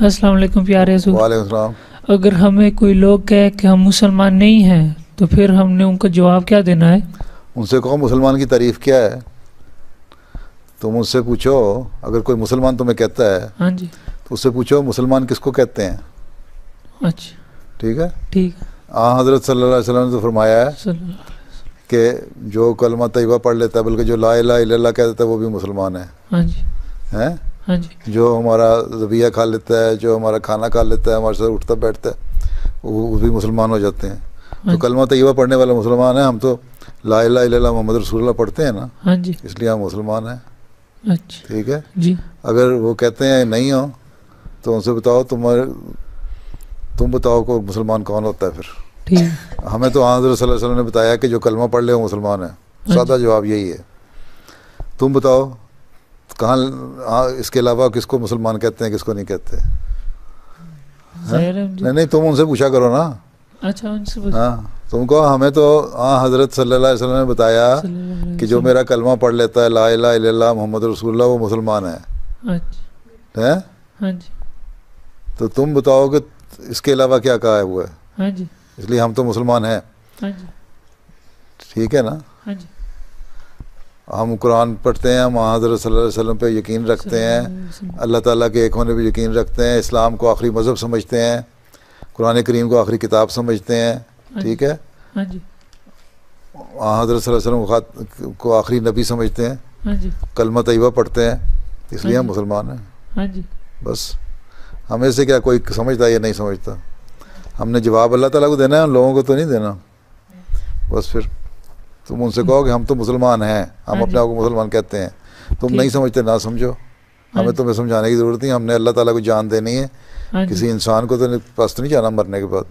अस्सलाम वालेकुम प्यारे हजूर। वालेकुम सलाम। अगर हमें कोई लोग कहे कि हम मुसलमान नहीं हैं तो फिर हमने उनको जवाब क्या देना है? उनसे कहो मुसलमान की तारीफ़ क्या है। तुम उससे पूछो, अगर कोई मुसलमान तुम्हें कहता है हाँ जी। तो उससे पूछो मुसलमान किसको कहते हैं। अच्छा ठीक है। ठीक है। हज़रत सल्लल्लाहु अलैहि वसल्लम ने तो फरमाया है सल्लल्लाहु कि जो कलमा तैयबा पढ़ लेता है, बल्कि जो ला इलाहा इल्लल्लाह कह देता है, वो भी मुसलमान है। हाँ जी। हैं? हाँ जी। जो हमारा ज़बिया खा लेता है, जो हमारा खाना खा लेता है, हमारे साथ उठता बैठता है, वो भी मुसलमान हो जाते हैं। हाँ तो जी। कलमा तैयबा पढ़ने वाला मुसलमान है। हम तो ला इलाहा इल्लल्लाह मोहम्मद रसूलुल्लाह पढ़ते हैं ना, हाँ जी। इसलिए हम मुसलमान हैं। अच्छा ठीक है। जी। अगर वो कहते हैं नहीं हो तो उनसे बताओ तुम बताओ को मुसलमान कौन होता है फिर। ठीक है। हमें तो हज़रत सल्लल्लाहु अलैहि वसल्लम ने बताया कि जो कलमा पढ़ ले वो मुसलमान है। हाँ सादा जी। जवाब यही है। तुम बताओ कहाँ इसके अलावा किसको मुसलमान कहते हैं, किसको नहीं कहते हैं? ज़ाहिर है मुझे। नहीं नहीं, तुम उनसे पूछा करो ना। अच्छा उनसे पूछ। हाँ, तुमको हमें तो हज़रत सल्लल्लाहु अलैहि वसल्लम ने बताया सल्लल्लाहु अलैहि कि जो वसल्लम। मेरा कलमा पढ़ लेता है ला इलाहा इल्लल्लाह मोहम्मद रसूलुल्लाह, वो मुसलमान है। अच्छा। हैं? हाँ जी। तो तुम बताओ कि इसके अलावा क्या कहा हुआ है। हाँ जी। इसलिए हम तो मुसलमान हैं। हाँ जी। ठीक है ना। हाँ जी। हम कुरान पढ़ते हैं, हम हज़रत सल्लल्लाहु अलैहि वसल्लम पे यकीन रखते हैं, सल्लल्लाहु अलैहि वसल्लम। अल्लाह ताला के एक होने पे यकीन रखते हैं, इस्लाम को आखिरी मज़हब समझते हैं, कुरान करीम को आखिरी किताब समझते हैं। हाँ ठीक जी। है। हाँ जी। हज़रत सल्लल्लाहु अलैहि वसल्लम को आखिरी नबी समझते हैं, हाँ जी। कलमा तैयबा पढ़ते हैं, इसलिए हाँ हम जी। मुसलमान हैं। हाँ जी। बस हमें से क्या कोई समझता है या नहीं समझता। हमने जवाब अल्लाह ताला को देना है, उन लोगों को तो नहीं देना। बस फिर तुम उनसे कहो कि हम तो मुसलमान हैं, हम हाँ अपने जी। आप को मुसलमान कहते हैं। तुम नहीं ठीक। समझते ना समझो, हाँ हमें जी। तुम्हें समझाने की ज़रूरत नहीं। हमने अल्लाह ताला को जान देनी है। हाँ जी। किसी इंसान को तो पास तो नहीं जाना मरने के बाद।